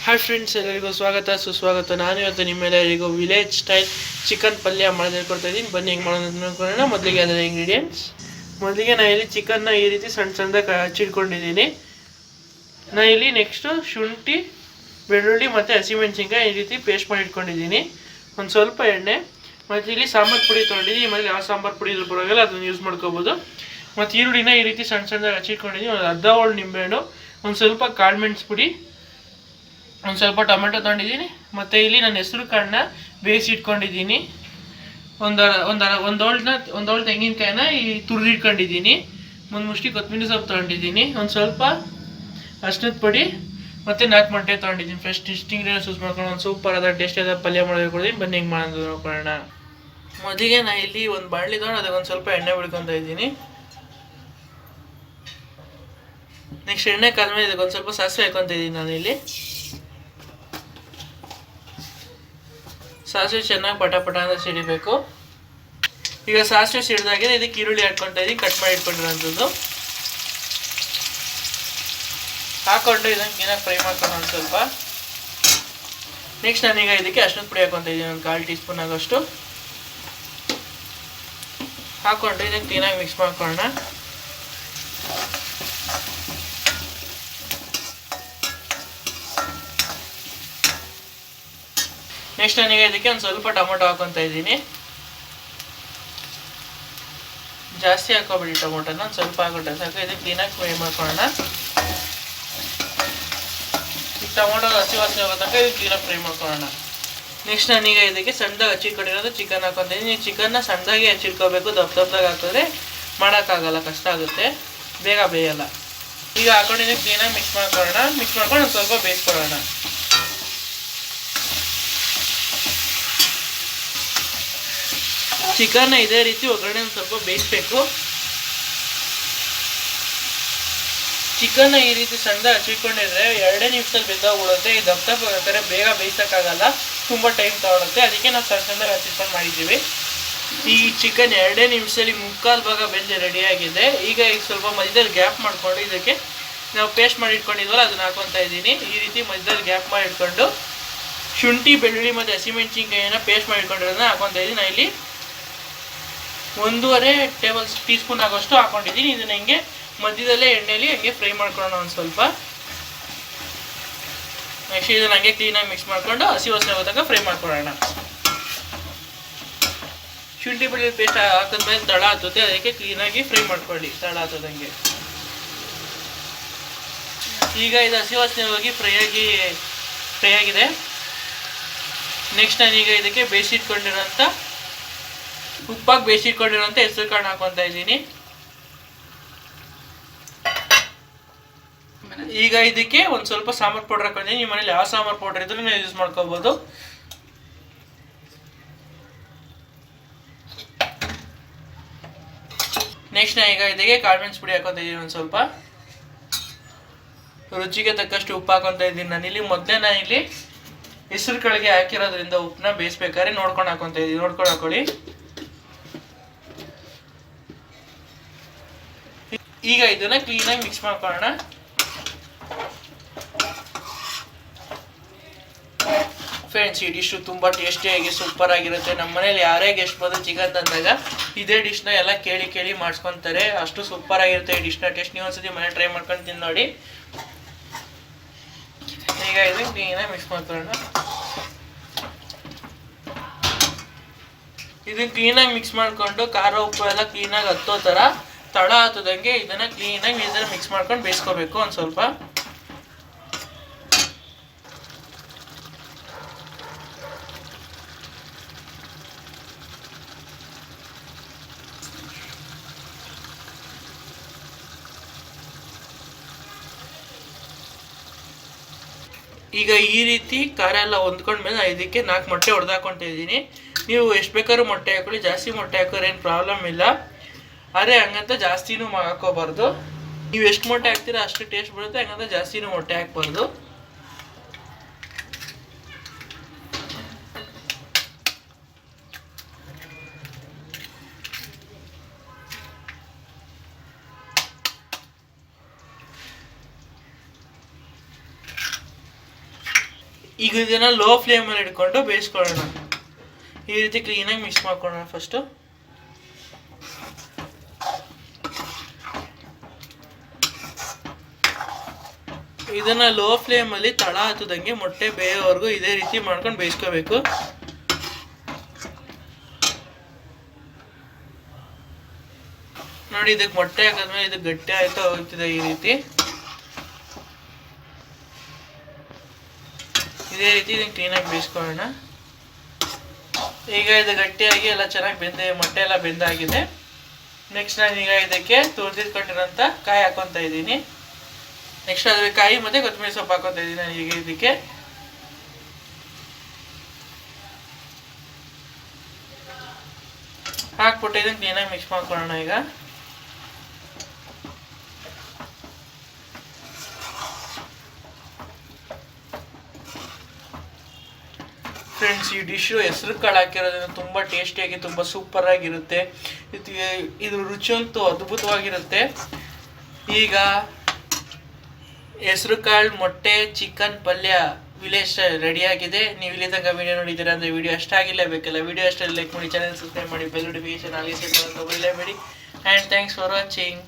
Hi friends, ಎಲ್ಲರಿಗೂ ಸ್ವಾಗತ ಸುಸ್ವಾಗತ. ನಾನು ಇವತ್ತು ನಿಮ್ಮೆಲ್ಲರಿಗೂ ವಿಲೇಜ್ ಸ್ಟೈಲ್ ಚಿಕನ್ ಪಲ್ಯ ಮಾಡೋದು ಹೇಳ್ಕೊಡ್ತಾ ಇದ್ದೀನಿ. ಬನ್ನಿ ಹೆಂಗೆ ಮಾಡೋದು ನೋಡ್ಕೊಳ್ಳೋಣ. ಮೊದಲಿಗೆ ಅದರ ಇಂಗ್ರೀಡಿಯೆಂಟ್ಸ್. ಮೊದಲಿಗೆ ನಾನು ಇಲ್ಲಿ ಚಿಕನ್ನ ಈ ರೀತಿ ಸಣ್ಣ ಸಣ್ಣದಾಗಿ ಹಚ್ಚಿಟ್ಕೊಂಡಿದ್ದೀನಿ. ನಾನು ಇಲ್ಲಿ ನೆಕ್ಸ್ಟು ಶುಂಠಿ, ಬೆಳ್ಳುಳ್ಳಿ ಮತ್ತು ಹಸಿಮೆಣಸಿನ್ಕಾಯಿ ಈ ರೀತಿ ಪೇಸ್ಟ್ ಮಾಡಿ ಇಟ್ಕೊಂಡಿದ್ದೀನಿ. ಒಂದು ಸ್ವಲ್ಪ ಎಣ್ಣೆ ಮತ್ತು ಇಲ್ಲಿ ಸಾಂಬಾರು ಪುಡಿ ತೊಗೊಂಡಿದ್ದೀನಿ. ಮತ್ತು ಯಾವ ಸಾಂಬಾರು ಪುಡಿ ಇದ್ರೂ ಪರವಾಗಿಲ್ಲ, ಅದನ್ನು ಯೂಸ್ ಮಾಡ್ಕೋಬೋದು. ಮತ್ತು ಈರುಳ್ಳಿನ ಈ ರೀತಿ ಸಣ್ಣ ಸಣ್ಣದಾಗಿ ಹಚ್ಚಿಟ್ಕೊಂಡಿದ್ದೀನಿ. ಒಂದು ಅರ್ಧ ಹೋಳು ನಿಂಬೆಹಣ್ಣು, ಒಂದು ಸ್ವಲ್ಪ ಕಾಳು ಮೆಣಸು ಪುಡಿ, ಒಂದು ಸ್ವಲ್ಪ ಟೊಮೆಟೊ ತೊಗೊಂಡಿದ್ದೀನಿ. ಮತ್ತು ಇಲ್ಲಿ ನಾನು ಹೆಸರು ಕಾಳನ್ನ ಬೇಯಿಸಿ ಇಟ್ಕೊಂಡಿದ್ದೀನಿ. ಒಂದು ಹೋಳು ತೆಂಗಿನಕಾಯಿನ ಈ ತುರಿದಿಟ್ಕೊಂಡಿದ್ದೀನಿ. ಒಂದು ಮುಷ್ಟಿ ಕೊತ್ತಂಬರಿ ಸೊಪ್ಪು ತೊಗೊಂಡಿದ್ದೀನಿ. ಒಂದು ಸ್ವಲ್ಪ ಅರ್ಶಿನದ ಪುಡಿ ಮತ್ತು 4 ಮೊಟ್ಟೆ ತೊಗೊಂಡಿದ್ದೀನಿ. ಫಸ್ಟ್ ಇಷ್ಟು ಇಂಗ್ರೀಡಿಯೆಂಟ್ಸ್ ಯೂಸ್ ಮಾಡ್ಕೊಂಡು ಒಂದು ಸೂಪರ್ ಆದ ಟೇಸ್ಟ್ ಆದ ಪಲ್ಯ ಮಾಡೋದು ಬನ್ನಿ ಹೆಂಗೆ ಮಾಡೋದು ನೋಡ್ಕೊಳ್ಳೋಣ. ಮೊದಲಿಗೆ ನಾನು ಇಲ್ಲಿ ಒಂದು ಬಾಣಲಿ ತೊಗೊಂಡು ಅದಕ್ಕೆ ಒಂದು ಸ್ವಲ್ಪ ಎಣ್ಣೆ ಬಿಡ್ಕೊತಾ ಇದ್ದೀನಿ. ನೆಕ್ಸ್ಟ್ ಎಣ್ಣೆ ಕಾದ್ಮೇಲೆ ಇದಕ್ಕೆ ಒಂದು ಸ್ವಲ್ಪ ಸಾಸಿವೆ ಹಾಕ್ಕೊತಾ ಇದ್ದೀನಿ. ನಾನು ಇಲ್ಲಿ ಸಾಸಿವೆ ಚೆನ್ನಾಗಿ ಪಟ ಅಂತ ಸಿಡಿಬೇಕು. ಈಗ ಸಾಸಿವೆ ಸಿಡಿದಾಗಿದೆ. ಇದಕ್ಕೆ ಈರುಳ್ಳಿ ಹಾಕ್ಕೊತಾ ಇದ್ದೀನಿ, ಕಟ್ ಮಾಡಿ ಇಟ್ಕೊಂಡಿರೋಂಥದ್ದು ಹಾಕ್ಕೊಂಡು ಇದನ್ನು ಕ್ಲೀನಾಗಿ ಫ್ರೈ ಮಾಡ್ಕೊಂಡು ಒಂದು ಸ್ವಲ್ಪ. ನೆಕ್ಸ್ಟ್ ನಾನೀಗ ಇದಕ್ಕೆ ಅರ್ಶಿನದ ಪುಡಿ ಹಾಕ್ಕೊತಾ ಇದ್ದೀನಿ, ಒಂದು 1/4 ಟೀ ಸ್ಪೂನ್ ಆಗೋಷ್ಟು ಹಾಕ್ಕೊಂಡು ಇದನ್ನು ಕ್ಲೀನಾಗಿ ಮಿಕ್ಸ್ ಮಾಡ್ಕೊಳ್ಳೋಣ. ನೆಕ್ಸ್ಟ್ ನಾನೀಗ ಇದಕ್ಕೆ ಒಂದು ಸ್ವಲ್ಪ ಟೊಮೊಟೊ ಹಾಕ್ಕೊತಾ ಇದ್ದೀನಿ. ಜಾಸ್ತಿ ಹಾಕೋಬೇಡಿ ಟೊಮೊಟೊನ, ಒಂದು ಸ್ವಲ್ಪ ಹಾಕ್ಬಿಟ್ಟೆ ಸಾಕು. ಇದಕ್ಕೆ ಕ್ಲೀನಾಗಿ ಫ್ರೈ ಮಾಡ್ಕೊಳ್ಳೋಣ. ಈಗ ಟೊಮೊಟೊ ಹಸಿ ವಾಸನೆ ಹೋಗೋ ತನಕ ಇದಕ್ಕೆ ಕ್ಲೀನಾಗಿ ಫ್ರೈ ಮಾಡ್ಕೊಳ್ಳೋಣ. ನೆಕ್ಸ್ಟ್ ನಾನೀಗ ಇದಕ್ಕೆ ಸಣ್ಣದಾಗಿ ಹಚ್ಚಿಟ್ಕೊಂಡಿರೋದು ಚಿಕನ್ ಹಾಕ್ಕೊತಾ ಇದ್ದೀನಿ. ನೀವು ಚಿಕನ್ನ ಸಣ್ಣದಾಗಿ ಹಚ್ಚಿಟ್ಕೋಬೇಕು. ದಪ್ಪದಾಗಿ ಹಾಕಿದ್ರೆ ಮಾಡೋಕ್ಕಾಗಲ್ಲ, ಕಷ್ಟ ಆಗುತ್ತೆ, ಬೇಗ ಬೇಯಲ್ಲ. ಈಗ ಹಾಕೊಂಡಿದ್ದಕ್ಕೆ ಕ್ಲೀನಾಗಿ ಮಿಕ್ಸ್ ಮಾಡ್ಕೊಳ್ಳೋಣ. ಮಿಕ್ಸ್ ಮಾಡ್ಕೊಂಡು ಒಂದು ಸ್ವಲ್ಪ ಬೇಯಿಸ್ಕೊಳ್ಳೋಣ. ಚಿಕನ್ನ ಇದೇ ರೀತಿ ಒಗ್ಗರಣೆ ಒಂದು ಸ್ವಲ್ಪ ಬೇಯಿಸ್ಬೇಕು. ಚಿಕನ್ನ ಈ ರೀತಿ ಸಣ್ಣದಾಗಿ ಹಚ್ಚಿಟ್ಕೊಂಡಿದ್ರೆ 2 ನಿಮಿಷದಲ್ಲಿ ಬೆಂದೋಗ್ಬಿಡುತ್ತೆ. ಈ ದಪ್ಪ ಹಾಕಿದ್ರೆ ಬೇಗ ಬೇಯಿಸೋಕ್ಕಾಗಲ್ಲ, ತುಂಬ ಟೈಮ್ ತಗೊಳುತ್ತೆ. ಅದಕ್ಕೆ ನಾವು ಸಣ್ಣದಾಗಿ ಹಚ್ಚಿಟ್ಕೊಂಡು ಮಾಡಿದ್ದೀವಿ. ಈ ಚಿಕನ್ 2 ನಿಮಿಷದಲ್ಲಿ 3/4 ಭಾಗ ಬೆಂದು ರೆಡಿಯಾಗಿದೆ. ಈಗ ಸ್ವಲ್ಪ ಮಧ್ಯದಲ್ಲಿ ಗ್ಯಾಪ್ ಮಾಡಿಕೊಂಡು ಇದಕ್ಕೆ ನಾವು ಪೇಸ್ಟ್ ಮಾಡಿ ಇಟ್ಕೊಂಡಿದ್ವಲ್ಲ ಅದನ್ನು ಹಾಕ್ಕೊತಾ ಇದ್ದೀನಿ. ಈ ರೀತಿ ಮಧ್ಯದಲ್ಲಿ ಗ್ಯಾಪ್ ಮಾಡಿ ಇಟ್ಕೊಂಡು ಶುಂಠಿ, ಬೆಳ್ಳುಳ್ಳಿ ಮತ್ತು ಹಸಿಮೆಣಸಿನ್ಕಾಯಿನ ಪೇಸ್ಟ್ ಮಾಡಿ ಇಟ್ಕೊಂಡಿರೋದನ್ನ ಹಾಕ್ಕೊತಾ ಇದ್ದೀನಿ. ನಾನು ಇಲ್ಲಿ 1.5 ಟೀ ಸ್ಪೂನ್ ಆಗೋಷ್ಟು ಹಾಕೊಂಡಿದ್ದೀನಿ. ಇದನ್ನ ಹಿಂಗೆ ಮಧ್ಯದಲ್ಲೇ ಎಣ್ಣೆಯಲ್ಲಿ ಹಂಗೆ ಫ್ರೈ ಮಾಡ್ಕೊಳ್ಳೋಣ ಒಂದು ಸ್ವಲ್ಪ. ನೆಕ್ಸ್ಟ್ ಇದನ್ನ ಹಂಗೆ ಕ್ಲೀನಾಗಿ ಮಿಕ್ಸ್ ಮಾಡ್ಕೊಂಡು ಹಸಿ ವಾಸನೆ ಹೋದಾಗ ಫ್ರೈ ಮಾಡ್ಕೊಳ್ಳೋಣ. ಶುಂಠಿ ಬೆಳ್ಳುಳ್ಳಿ ಪೇಸ್ಟ್ ಹಾಕಿದ್ಮೇಲೆ ತಳ ಹತ್ತುತ್ತೆ, ಅದಕ್ಕೆ ಕ್ಲೀನಾಗಿ ಫ್ರೈ ಮಾಡ್ಕೊಳ್ಳಿ ತಳ ಹತ್ತೋದಂಗೆ. ಈಗ ಇದು ಹಸಿ ವಾಸನೆ ಹೋಗಿ ಫ್ರೈ ಆಗಿದೆ. ನೆಕ್ಸ್ಟ್ ನಾನೀಗ ಇದಕ್ಕೆ ಬೇಯಿಸಿಟ್ಕೊಂಡಿರೋಂಥ ಉಪ್ಪಾಗಿ ಬೇಯಿಸಿಟ್ಕೊಂಡಿರೋಂಥ ಹೆಸರು ಕಾಳು ಹಾಕ್ಕೊತಾ ಇದ್ದೀನಿ. ಈಗ ಇದಕ್ಕೆ ಒಂದು ಸ್ವಲ್ಪ ಸಾಂಬಾರು ಪೌಡರ್ ಹಾಕೊಂಡಿದ್ದೀನಿ. ನಿಮ್ಮ ಮನೇಲಿ ಯಾವ ಸಾಂಬಾರು ಪೌಡರ್ ಇದ್ರೂ ನೀವು ಯೂಸ್ ಮಾಡ್ಕೋಬೋದು. ನೆಕ್ಸ್ಟ್ ನಾನು ಈಗ ಇದಕ್ಕೆ ಕಾಳು ಮೆಣಸು ಪುಡಿ ಹಾಕ್ಕೊತಾ ಇದ್ದೀನಿ. ಒಂದು ಸ್ವಲ್ಪ ರುಚಿಗೆ ತಕ್ಕಷ್ಟು ಉಪ್ಪು ಹಾಕ್ಕೊತಾ ಇದ್ದೀನಿ. ನಾನಿಲ್ಲಿ ಹೆಸರು ಕಾಳಿಗೆ ಹಾಕಿರೋದ್ರಿಂದ ಉಪ್ಪನ್ನ ಬೇಯಿಸ್ಬೇಕಾದ್ರೆ ನೋಡ್ಕೊಂಡು ಹಾಕ್ಕೊತಾ ಇದ್ದೀನಿ. ನೋಡ್ಕೊಂಡು ಹಾಕೊಳ್ಳಿ. ಈಗ ಇದನ್ನ ಕ್ಲೀನಾಗಿ ಮಿಕ್ಸ್ ಮಾಡ್ಕೊಳ್ಳೋಣ. ಫ್ರೆಂಡ್ಸ್, ಈ ಡಿಶ್ ತುಂಬ ಟೇಸ್ಟಿಯಾಗಿ ಸೂಪರ್ ಆಗಿರುತ್ತೆ. ನಮ್ಮ ಮನೇಲಿ ಯಾರೇ ಗೆಸ್ಟ್ ಬಂದು ಚಿಕನ್ ತಂದಾಗ ಇದೇ ಡಿಶ್ನ ಎಲ್ಲ ಕೇಳಿ ಮಾಡಿಸ್ಕೊತಾರೆ. ಅಷ್ಟು ಸೂಪರ್ ಆಗಿರುತ್ತೆ ಈ ಡಿಶ್ನ ಟೇಸ್ಟ್. ನೀವು ಒಂದ್ಸತಿ ಮನೆ ಟ್ರೈ ಮಾಡ್ಕೊಂಡು ತಿಂದು ನೋಡಿ. ಈಗ ಇದನ್ನ ಕ್ಲೀನಾಗಿ ಮಿಕ್ಸ್ ಮಾಡ್ಕೊಳ್ಳೋಣ. ಇದನ್ನ ಕ್ಲೀನಾಗಿ ಮಿಕ್ಸ್ ಮಾಡಿಕೊಂಡು ಖಾರ ಉಪ್ಪು ಎಲ್ಲ ಕ್ಲೀನಾಗಿ ಹತ್ತೋ ಥರ ತಳ ಹತ್ತದಂಗೆ ಇದನ್ನ ಕ್ಲೀನಾಗಿ ಇದನ್ನ ಮಿಕ್ಸ್ ಮಾಡ್ಕೊಂಡು ಬೇಯಿಸ್ಕೋಬೇಕು ಒಂದು ಸ್ವಲ್ಪ. ಈಗ ಈ ರೀತಿ ಖಾರ ಎಲ್ಲ ಹೊಂದ್ಕೊಂಡ್ಮೇಲೆ ಇದಕ್ಕೆ 4 ಮೊಟ್ಟೆ ಹೊಡೆದಾಕೊತಾ ಇದ್ದೀನಿ. ನೀವು ಎಷ್ಟು ಬೇಕಾದ್ರೂ ಮೊಟ್ಟೆ ಹಾಕೊಳ್ಳಿ, ಜಾಸ್ತಿ ಮೊಟ್ಟೆ ಹಾಕೋದ್ರೆ ಏನು ಪ್ರಾಬ್ಲಮ್ ಇಲ್ಲ. ಆದರೆ ಹಂಗಂತ ಜಾಸ್ತಿನೂ ಹಾಕೋಬಾರ್ದು. ನೀವು ಎಷ್ಟು ಮೊಟ್ಟೆ ಹಾಕ್ತೀರಾ ಅಷ್ಟು ಟೇಸ್ಟ್ ಬರುತ್ತೆ, ಹಂಗಂತ ಜಾಸ್ತಿನೂ ಮೊಟ್ಟೆ ಹಾಕ್ಬಾರ್ದು. ಈಗ ಇದನ್ನು ಲೋ ಫ್ಲೇಮಲ್ಲಿ ಇಟ್ಕೊಂಡು ಬೇಯಿಸ್ಕೊಳ್ಳೋಣ. ಈ ರೀತಿ ಕ್ಲೀನಾಗಿ ಮಿಕ್ಸ್ ಮಾಡ್ಕೊಳ್ಳೋಣ. ಫಸ್ಟು ಇದನ್ನು ಲೋ ಫ್ಲೇಮಲ್ಲಿ ತಳ ಹತ್ತದಂಗೆ ಮೊಟ್ಟೆ ಬೇಯೋವರೆಗೂ ಇದೇ ರೀತಿ ಮಾಡ್ಕೊಂಡು ಬೇಯಿಸ್ಕೋಬೇಕು. ನೋಡಿ, ಇದಕ್ಕೆ ಮೊಟ್ಟೆ ಹಾಕಿದ್ಮೇಲೆ ಇದು ಗಟ್ಟಿ ಆಯ್ತಾ ಹೋಗ್ತಿದೆ. ಈ ರೀತಿ ಇದೇ ರೀತಿ ಇದನ್ನು ಕ್ಲೀನಾಗಿ ಬೇಯಿಸ್ಕೊಳ್ಳೋಣ. ಈಗ ಇದು ಗಟ್ಟಿಯಾಗಿ ಎಲ್ಲ ಚೆನ್ನಾಗಿ ಮೊಟ್ಟೆ ಎಲ್ಲ ಬೆಂದಾಗಿದೆ. ನೆಕ್ಸ್ಟ್ ನಾನೀಗ ಇದಕ್ಕೆ ತುರಿದಿಟ್ಕೊಂಡಿರೋಂಥ ಕಾಯಿ ಹಾಕೊತಾ ಇದ್ದೀನಿ. ನೆಕ್ಸ್ಟ್ ಅದ್ರ ಕಾಯಿ ಮತ್ತು ಕೊತ್ತಂಬರಿ ಸೊಪ್ಪು ಹಾಕೊತಾ ಇದ್ದೀನಿ ನಾನು ಈಗ ಇದಕ್ಕೆ. ಹಾಕ್ಬಿಟ್ಟು ಇದನ್ನು ಕ್ಲೀನಾಗಿ ಮಿಕ್ಸ್ ಮಾಡ್ಕೊಳ್ಳೋಣ. ಈಗ ಫ್ರೆಂಡ್ಸ್, ಈ ಡಿಶು ಹೆಸರು ಕಾಳು ಹಾಕಿರೋದ್ರಿಂದ ತುಂಬ ಟೇಸ್ಟಿಯಾಗಿ ತುಂಬ ಸೂಪರಾಗಿರುತ್ತೆ. ಇದು ರುಚಿಯಂತೂ ಅದ್ಭುತವಾಗಿರುತ್ತೆ. ಈಗ ಹೆಸರು ಕಾಳು, ಮೊಟ್ಟೆ, ಚಿಕನ್ ಪಲ್ಯ ವಿಲೇಜ್ ಸ್ಟೈಲ್ ರೆಡಿಯಾಗಿದೆ. ನೀವು ಇಲ್ಲಿ ತನಕ ವಿಡಿಯೋ ನೋಡಿದ್ದೀರಾ ಅಂದರೆ ವಿಡಿಯೋ ಅಷ್ಟ ಆಗಿರಲೇಬೇಕಲ್ಲ. ವಿಡಿಯೋ ಅಷ್ಟಲ್ಲಿ ಲೈಕ್ ಮಾಡಿ, ಚಾನಲ್ ಸಬ್ಸ್ಕ್ರೈಬ್ ಮಾಡಿ, ಬೆಲ್ ನೋಟಿಫಿಕೇಶನ್ ಆಗಿ ಸೆಟ್ ಮಾಡೋದು ಮರಿಲೇಬೇಡಿ. And thanks for watching.